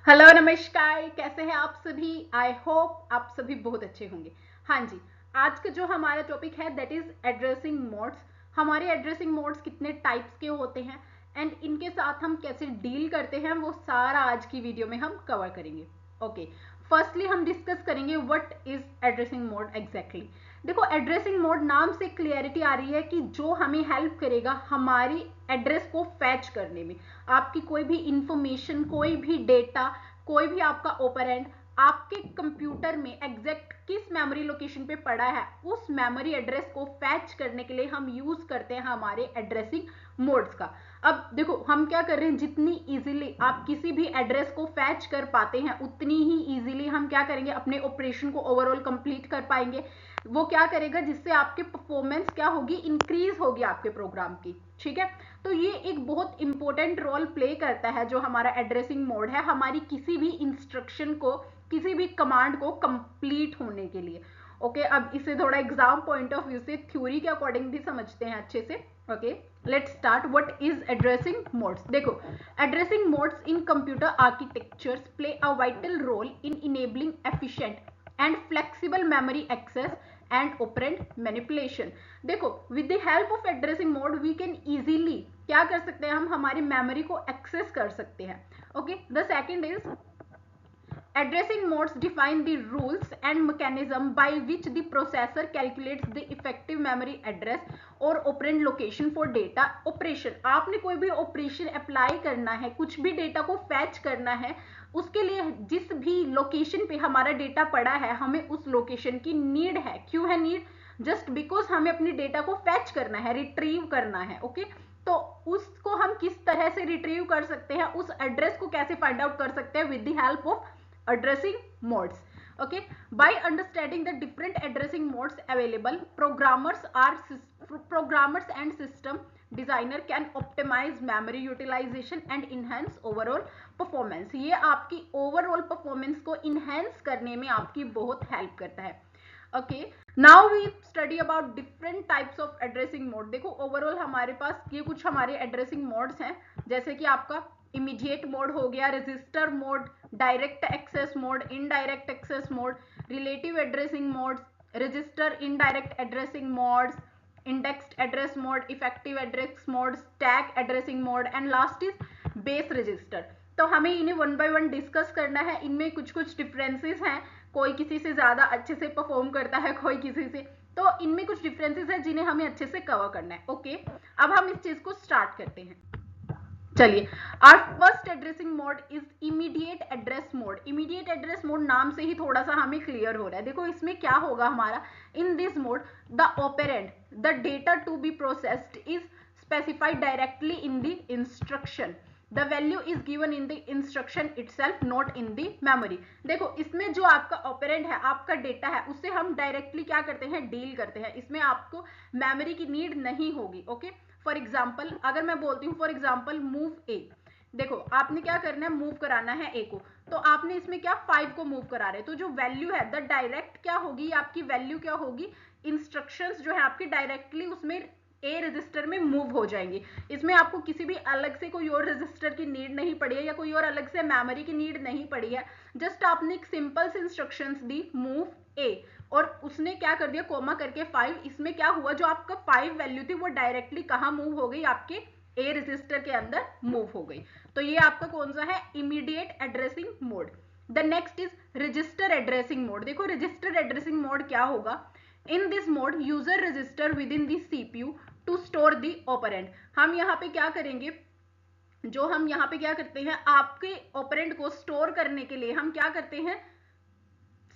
Hello नमस्कार, कैसे हैं आप सभी। आई होप आप सभी बहुत अच्छे होंगे। हाँ जी, आज का जो हमारा टॉपिक है दैट इज एड्रेसिंग मोड्स। हमारे एड्रेसिंग मोड्स कितने टाइप्स के होते हैं एंड इनके साथ हम कैसे डील करते हैं वो सारा आज की वीडियो में हम कवर करेंगे। ओके, फर्स्टली हम डिस्कस करेंगे what is addressing mode exactly. देखो, एड्रेसिंग मोड नाम से क्लियरिटी आ रही है कि जो हमें हेल्प करेगा हमारी एड्रेस को फैच करने में। आपकी कोई भी इंफॉर्मेशन, कोई भी डेटा, कोई भी आपका ओपरेंड आपके कंप्यूटर में एग्जैक्ट किस मेमोरी लोकेशन पे पड़ा है उस मेमोरी एड्रेस को फैच करने के लिए हम यूज करते हैं हमारे एड्रेसिंग मोड्स का। अब देखो, हम क्या कर रहे हैं, जितनी इजीली आप किसी भी एड्रेस को फैच कर पाते हैं उतनी ही इजीली हम क्या करेंगे, अपने ऑपरेशन को ओवरऑल कंप्लीट कर पाएंगे। वो क्या करेगा, जिससे आपकी परफॉर्मेंस क्या होगी, इंक्रीज होगी आपके प्रोग्राम की। ठीक है, तो ये एक बहुत इंपॉर्टेंट रोल प्ले करता है जो हमारा एड्रेसिंग मोड है हमारी किसी भी इंस्ट्रक्शन को, किसी भी कमांड को कंप्लीट होने के लिए। ओके, अब इसे थोड़ा एग्जाम पॉइंट ऑफ व्यू से थ्योरी के अकॉर्डिंग भी समझते हैं अच्छे से। Okay, let's start. What is addressing modes. देखो, addressing modes in computer architectures play a vital role in enabling efficient and flexible memory access and operand manipulation. देखो, with the help of addressing mode we can easily क्या कर सकते हैं, हम हमारी memory को access कर सकते हैं। Okay, the second is addressing modes define the rules and mechanism by which the processor calculates the effective memory address और operand location for data operation। आपने कोई भी ऑपरेशन अप्लाई करना है, कुछ भी डेटा को फैच करना है, उसके लिए जिस भी लोकेशन पे हमारा डेटा पड़ा है हमें उस लोकेशन की नीड है। क्यों है नीड? जस्ट बिकॉज हमें अपनी डेटा को फैच करना है, रिट्रीव करना है। ओके, तो उसको हम किस तरह से रिट्रीव कर सकते हैं, उस एड्रेस को कैसे फाइंड आउट कर सकते हैं with the help of addressing modes. Okay, by understanding the different addressing modes available, programmers and system designer can optimize memory utilization and enhance overall performance। ये आपकी overall performance को enhance करने में आपकी बहुत help करता है। Okay, now we study about different types of addressing mode. देखो, ओवरऑल हमारे पास ये कुछ हमारे एड्रेसिंग मोड्स हैं, जैसे कि आपका इमीडिएट मोड हो गया, register mode, direct access mode, indirect access mode, relative addressing mode, register indirect addressing modes, indexed address mode, effective address mode, stack addressing mode and last is base register. तो हमें इन्हें one by one discuss करना है। इनमें कुछ कुछ differences हैं, कोई किसी से ज्यादा अच्छे से परफॉर्म करता है, कोई किसी से, तो इनमें कुछ डिफरेंसेस है जिन्हें हमें अच्छे से कवर करना है। ओके, अब हम इस चीज को स्टार्ट करते हैं। चलिए, our first addressing mode is immediate address mode. Immediate address mode नाम से ही थोड़ा सा हमें क्लियर हो रहा है। देखो, इसमें क्या होगा हमारा, in this mode the operand the data to be processed is specified directly in the instruction. The value is given in the instruction itself, not in the memory. देखो, इसमें जो आपका ऑपरेंड है, आपका डेटा है, उससे हम डायरेक्टली क्या करते हैं, डील करते हैं। इसमें आपको मेमोरी की नीड नहीं होगी। ओके, फॉर एग्जाम्पल अगर मैं बोलती हूँ, फॉर एग्जाम्पल मूव ए। देखो, आपने क्या करना है, मूव कराना है ए को, तो आपने इसमें क्या 5 को मूव करा रहे, तो जो वैल्यू है द डायरेक्ट क्या होगी, आपकी वैल्यू क्या होगी, इंस्ट्रक्शंस जो है आपकी डायरेक्टली उसमें ए रजिस्टर में मूव हो जाएंगी। इसमें आपको किसी भी अलग से कोई और रजिस्टर की नीड नहीं पड़ी है या कोई और अलग से मेमोरी की नीड नहीं पड़ी है। जस्ट आपने एक सिंपल सी इंस्ट्रक्शंस दी, मूव ए, और उसने क्या कर दिया, कोमा करके 5। इसमें क्या हुआ, जो आपका 5 वैल्यू थी वो डायरेक्टली कहां मूव हो गई, आपके ए रजिस्टर के अंदर मूव हो गई। तो ये आपका कौन सा है, immediate addressing mode. The next is register addressing mode. देखो, रजिस्टर एड्रेसिंग मोड क्या होगा, in this mode user register with in the CPU to store the operand. हम यहाँ पे क्या करेंगे, जो हम यहाँ पे क्या करते हैं, आपके ऑपरेंड को स्टोर करने के लिए हम क्या करते हैं,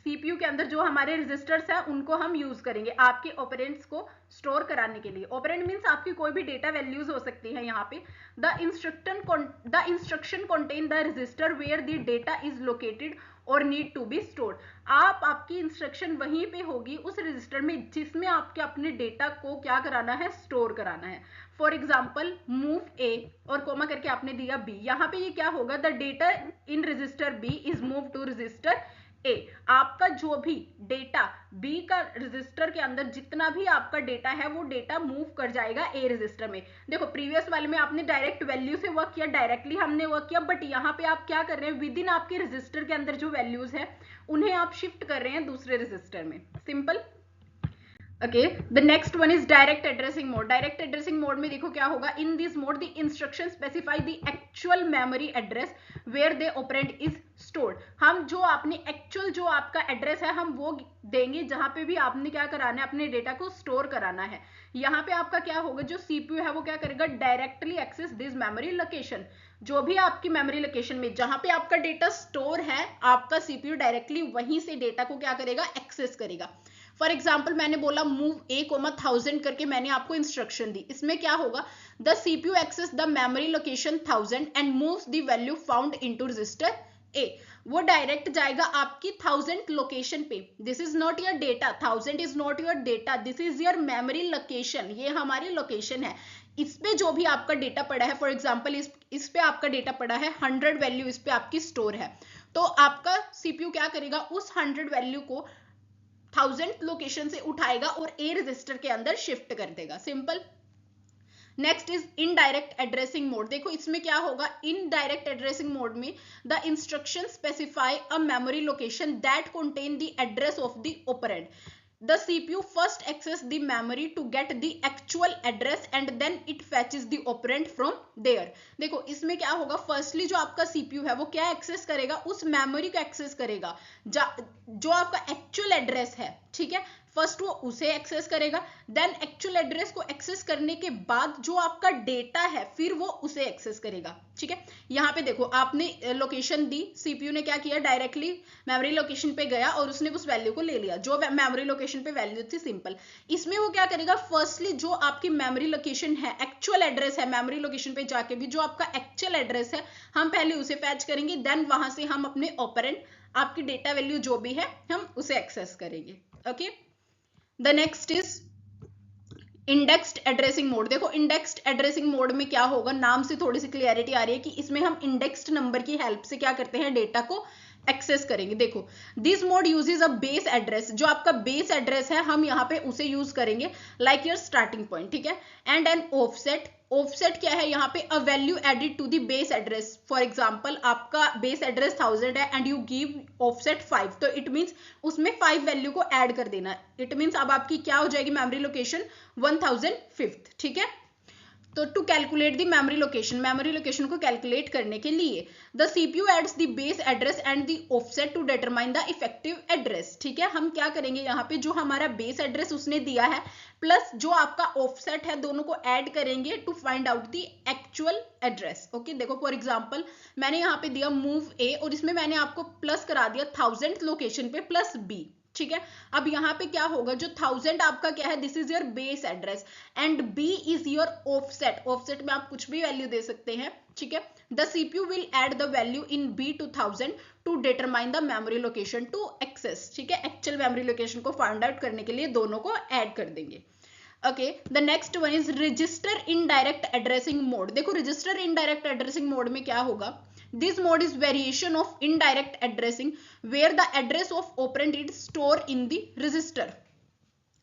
सीपीयू के अंदर जो हमारे रजिस्टर्स हैं उनको हम यूज करेंगे आपके ऑपरेंड्स को स्टोर कराने के लिए। ऑपरेंड मींस आपकी कोई भी डेटा वैल्यूज हो सकती है। यहाँ पे the instruction contain the register where the data is located और नीड टू बी स्टोर्ड। आपकी इंस्ट्रक्शन वहीं पे होगी उस रजिस्टर में जिसमें आपके अपने डेटा को क्या कराना है, स्टोर कराना है। फॉर एग्जाम्पल मूव ए और कोमा करके आपने दिया बी, यहाँ पे ये क्या होगा, the data in register B is move to register A, आपका जो भी डेटा बी का रजिस्टर के अंदर जितना भी आपका डेटा है वो डेटा मूव कर जाएगा ए रजिस्टर में। देखो प्रीवियस वाले में आपने डायरेक्ट वैल्यू से वर्क किया, डायरेक्टली हमने वर्क किया, बट यहाँ पे आप क्या कर रहे हैं, विद इन आपके रजिस्टर के अंदर जो वैल्यूज है उन्हें आप शिफ्ट कर रहे हैं दूसरे रजिस्टर में। Simple. Okay, the next one is direct addressing mode. Direct addressing mode में देखो क्या होगा, in this mode the instruction specify the actual memory address where the operand is stored. हम जो आपने एक्चुअल जो आपका एड्रेस है हम वो देंगे जहां पे भी आपने क्या कराना है, अपने डेटा को स्टोर कराना है। यहाँ पे आपका क्या होगा, जो सीपीयू है वो क्या करेगा, directly access this memory location. जो भी आपकी मेमोरी लोकेशन में जहां पे आपका डेटा स्टोर है, आपका सीपीयू डायरेक्टली वहीं से डेटा को क्या करेगा, एक्सेस करेगा। फॉर एग्जाम्पल मैंने बोला मूव ए 1000 करके मैंने आपको इंस्ट्रक्शन दी, इसमें क्या होगा, the CPU access the memory location 1000 and moves the value found into register A. वो डायरेक्ट जाएगा आपकी 1000 लोकेशन पे। This is not your data, 1000 is not your data, this is your memory location. ये हमारी location है, इस पे जो भी आपका डेटा पड़ा है, फॉर एग्जाम्पल इस पे आपका डेटा पड़ा है 100 वैल्यू इस पे आपकी स्टोर है, तो आपका सीपीयू क्या करेगा, उस 100 वैल्यू को 1000 लोकेशन से उठाएगा और ए रजिस्टर के अंदर शिफ्ट कर देगा। Simple. Next is indirect addressing mode. देखो इसमें क्या होगा, इनडायरेक्ट एड्रेसिंग मोड में the instruction specify a memory location that contain the address of the operand. The CPU first access the memory to get the actual address and then it fetches the operand from there. देखो इसमें क्या होगा, firstly जो आपका CPU है वो क्या access करेगा, उस मेमोरी को एक्सेस करेगा जो आपका एक्चुअल एड्रेस है, ठीक है। फर्स्ट वो उसे एक्सेस करेगा, देन एक्चुअल एड्रेस को एक्सेस करने के बाद जो आपका डेटा है फिर वो उसे एक्सेस करेगा, ठीक है। यहाँ पे देखो आपने लोकेशन दी, सीपीयू ने क्या किया, डायरेक्टली मेमोरी लोकेशन पे गया और उसने उस वैल्यू को ले लिया जो मेमोरी लोकेशन पे वैल्यू थी। सिंपल। इसमें वो क्या करेगा, फर्स्टली जो आपकी मेमोरी लोकेशन है, एक्चुअल एड्रेस है, मेमोरी लोकेशन पे जाके भी जो आपका एक्चुअल एड्रेस है हम पहले उसे फैच करेंगे, देन वहां से हम अपने ऑपरेंड आपकी डेटा वैल्यू जो भी है हम उसे एक्सेस करेंगे। Okay, the next is indexed addressing mode. देखो इंडेक्स्ड एड्रेसिंग मोड में क्या होगा, नाम से थोड़ी सी क्लियरिटी आ रही है कि इसमें हम इंडेक्स्ड नंबर की हेल्प से क्या करते हैं, डेटा को एक्सेस करेंगे। देखो this mode uses a base address, जो आपका बेस एड्रेस है हम यहाँ पे उसे यूज करेंगे, लाइक योर स्टार्टिंग पॉइंट, ठीक है। एंड एन ऑफसेट, ऑफसेट क्या है यहाँ पे, a value added to the base address. For example आपका बेस एड्रेस 1000 है एंड यू गिव ऑफसेट 5, तो इट मींस उसमें 5 वैल्यू को ऐड कर देना। इट मींस अब आपकी क्या हो जाएगी, मेमोरी लोकेशन 1005, ठीक है। तो to calculate the memory location को कैलकुलेट करने के लिए the CPU adds the base address and the offset to determine the effective address, ठीक है। हम क्या करेंगे यहाँ पे, जो हमारा बेस एड्रेस उसने दिया है प्लस जो आपका ऑफसेट है दोनों को ऐड करेंगे to find out the actual address. Okay, देखो फॉर एग्जांपल मैंने यहाँ पे दिया मूव ए और इसमें मैंने आपको प्लस करा दिया 1000 लोकेशन पे प्लस बी, ठीक है। अब यहाँ पे क्या होगा, जो 1000 आपका क्या है, this is your base address and B is your offset. Offset में आप कुछ भी वैल्यू दे सकते हैं, ठीक है। The CPU will add the value in B to 1000 to determine the memory location to access, ठीक है। एक्चुअल मेमोरी लोकेशन को फाइंड आउट करने के लिए दोनों को ऐड कर देंगे। Okay, the next one is register indirect addressing mode. देखो रजिस्टर इनडायरेक्ट एड्रेसिंग मोड में क्या होगा, this mode is variation of indirect addressing where the address of operand is stored in the register।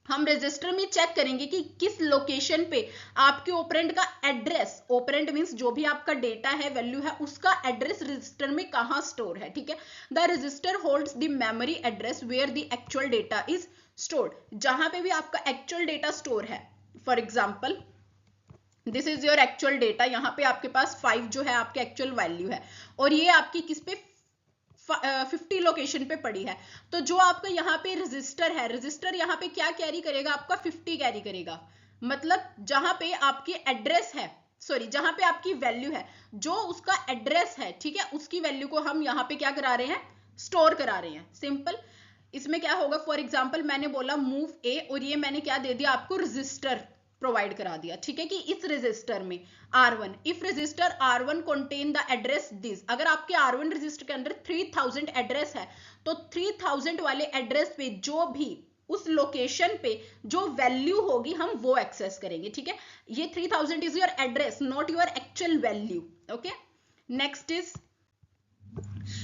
हम register में check करेंगे कि किस location पे आपके ऑपरेंड का एड्रेस, ऑपरेंड मींस जो भी आपका डेटा है, वैल्यू है, उसका एड्रेस रजिस्टर में कहां स्टोर है, ठीक है। The register holds the memory address where the actual data is stored, जहां पे भी आपका एक्चुअल डेटा स्टोर है। For example this is your actual data, यहाँ पे आपके पास 5 जो है आपके एक्चुअल वैल्यू है और ये आपकी किस पे 50 लोकेशन पे पड़ी है। तो जो आपका यहाँ पे रजिस्टर है, रजिस्टर यहाँ पे क्या कैरी करेगा, आपका 50 कैरी करेगा। मतलब जहां पे आपकी एड्रेस है, सॉरी जहां पे आपकी वैल्यू है, जो उसका एड्रेस है, ठीक है, उसकी वैल्यू को हम यहाँ पे क्या करा रहे हैं, स्टोर करा रहे हैं। सिंपल। इसमें क्या होगा, फॉर एग्जाम्पल मैंने बोला मूव ए और ये मैंने क्या दे दिया आपको, रजिस्टर प्रोवाइड करा दिया, ठीक है, कि इस रजिस्टर में R1, if register R1 contain the address this, अगर आपके R1 रजिस्टर के अंदर 3000 एड्रेस है तो 3000 वाले एड्रेस पे जो भी उस लोकेशन पे जो वैल्यू होगी हम वो एक्सेस करेंगे, ठीक है। ये 3000 is your address, not your actual value. Okay, next is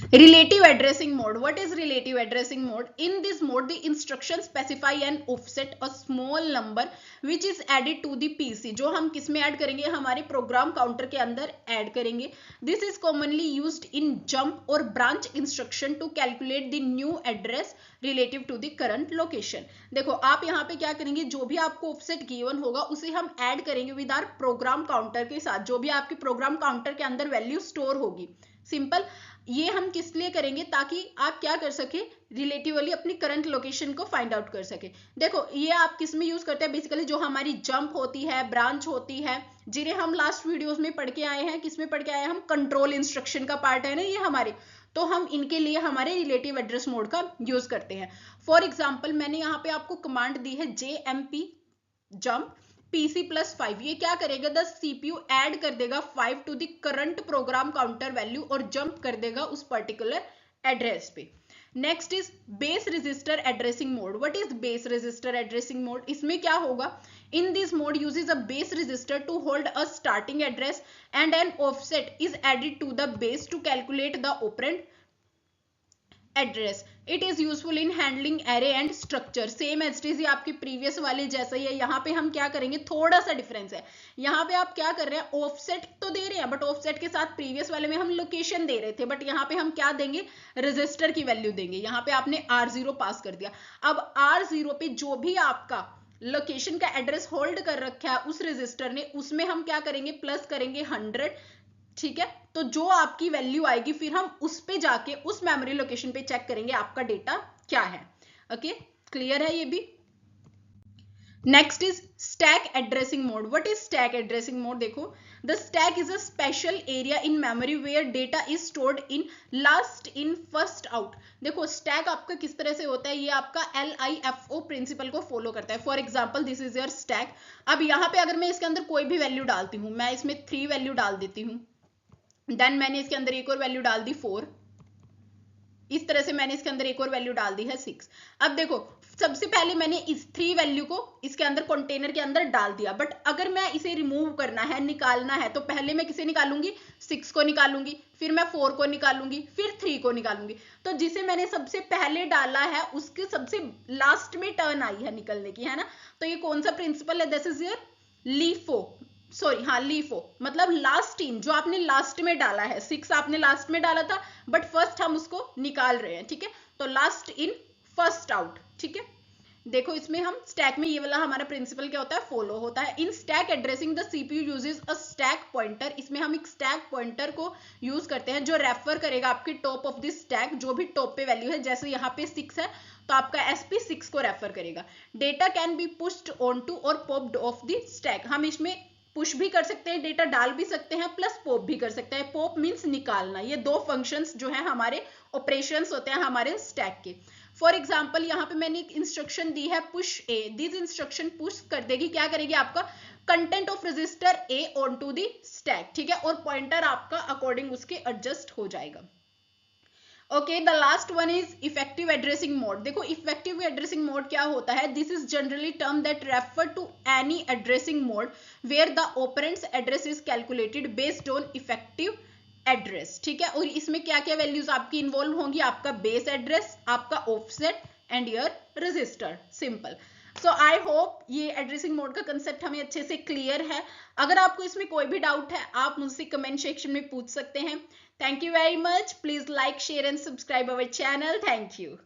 Relative addressing mode. What is relative addressing mode? In this mode, the instructions specify an offset, a small number which is added to the PC. जो हम किस में add करेंगे? हमारे program counter के अंदर add करेंगे. This is commonly used in jump or branch instruction to calculate the new address relative to the current location. देखो आप यहाँ पे क्या करेंगे, जो भी आपको ऑफसेट गिवन होगा उसे हम ऐड करेंगे विद आवर प्रोग्राम काउंटर के साथ, जो भी आपके प्रोग्राम काउंटर के अंदर वैल्यू स्टोर होगी. सिंपल. ये हम किस लिए करेंगे? ताकि आप क्या कर सके, रिलेटिवली अपनी करंट लोकेशन को फाइंड आउट कर सके. देखो ये आप किस में यूज करते हैं? बेसिकली जो हमारी जंप होती है, ब्रांच होती है, जिन्हें हम लास्ट वीडियोस में पढ़ के आए हैं. किस में पढ़ के आए हैं हम? कंट्रोल इंस्ट्रक्शन का पार्ट है ना ये हमारे. तो हम इनके लिए हमारे रिलेटिव एड्रेस मोड का यूज करते हैं. फॉर एग्जाम्पल मैंने यहाँ पे आपको कमांड दी है JMP जंप PC+5. ये क्या करेगा? द CPU ऐड कर देगा 5 to the current program counter value और जंप कर देगा उस पर्टिकुलर एड्रेस पे. Next is base register addressing mode. What is base register addressing mode? इसमें क्या होगा? In this mode uses a base register to hold a starting address and an offset is added to the base to calculate the operand address. It is useful in handling array and structure. Same as it is आपके previous वाले जैसा ही है. यहाँ पे हम क्या करेंगे, थोड़ा सा डिफरेंस है. यहाँ पे आप क्या कर रहे हैं, ऑफसेट तो दे रहे हैं बट ऑफसेट के साथ प्रीवियस वाले में हम लोकेशन दे रहे थे, बट यहाँ पे हम क्या देंगे, रजिस्टर की वैल्यू देंगे. यहाँ पे आपने R0 पास कर दिया. अब R0 पे जो भी आपका लोकेशन का एड्रेस होल्ड कर रखा है उस रजिस्टर ने, उसमें हम क्या करेंगे, प्लस करेंगे 100. ठीक है, तो जो आपकी वैल्यू आएगी फिर हम उस पे जाके उस मेमोरी लोकेशन पे चेक करेंगे आपका डेटा क्या है. ओके, क्लियर है ये भी. Next is stack addressing mode. What is stack addressing mode? देखो the stack is a special area in memory where data is stored in last in first out. देखो stack आपका किस तरह से होता है, ये आपका LIFO प्रिंसिपल को फॉलो करता है. For example this is your stack. अब यहाँ पे अगर मैं इसके अंदर कोई भी वैल्यू डालती हूँ, मैं इसमें 3 वैल्यू डाल देती हूँ, देन मैंने इसके अंदर एक और वैल्यू डाल दी 4, इस तरह से मैंने इसके अंदर एक और वैल्यू डाल दी है 6. अब देखो सबसे पहले मैंने इस 3 वैल्यू को इसके अंदर कंटेनर के अंदर डाल दिया, बट अगर मैं इसे रिमूव करना है, निकालना है, तो पहले मैं किसे निकालूंगी, 6 को निकालूंगी, फिर मैं 4 को निकालूंगी, फिर 3 को निकालूंगी. तो जिसे मैंने सबसे पहले डाला है उसके सबसे लास्ट में टर्न आई है निकलने की, है ना. तो ये कौन सा प्रिंसिपल है? This is your LIFO. Sorry हाँ, LIFO मतलब लास्ट इन, जो आपने लास्ट में डाला है. 6 आपने लास्ट में डाला था बट फर्स्ट हम उसको निकाल रहे हैं. ठीक है, तो लास्ट इन फर्स्ट आउट. ठीक है, देखो इसमें हम स्टैक में ये वाला हमारा प्रिंसिपल क्या होता है, फॉलो होता है. In stack addressing the CPU uses a stack pointer. इसमें हम एक स्टैक पॉइंटर को यूज करते हैं जो रेफर करेगा आपके टॉप ऑफ द स्टैक, जो भी टॉप पे वैल्यू है. जैसे यहाँ पे 6 है तो आपका SP6 को रेफर करेगा. Data can be pushed on to और पॉप्ड ऑफ द स्टैक. हम इसमें पुश भी कर सकते हैं, डेटा डाल भी सकते हैं, प्लस पॉप भी कर सकते हैं. पॉप मींस निकालना. ये 2 फंक्शंस जो है हमारे ऑपरेशंस होते हैं हमारे स्टैक के. फॉर एग्जाम्पल यहाँ पे मैंने एक इंस्ट्रक्शन दी है push A. This instruction push कर देगी, क्या करेगी, आपका content of register A on to the stack. ठीक है, और पॉइंटर आपका अकॉर्डिंग उसके एडजस्ट हो जाएगा. Okay, the last one is effective addressing mode. देखो इफेक्टिव एड्रेसिंग मोड क्या होता है? This is generally term that refer to any addressing mode where the operand's address is calculated based on effective address. ठीक है, और इसमें क्या क्या वैल्यूज आपकी इन्वॉल्व होंगी, आपका बेस एड्रेस, आपका offset and your register. Simple. So I hope ये एड्रेसिंग मोड का कंसेप्ट हमें अच्छे से क्लियर है. अगर आपको इसमें कोई भी डाउट है आप मुझसे कमेंट सेक्शन में पूछ सकते हैं. Thank you very much. Please like, share and subscribe our channel. Thank you.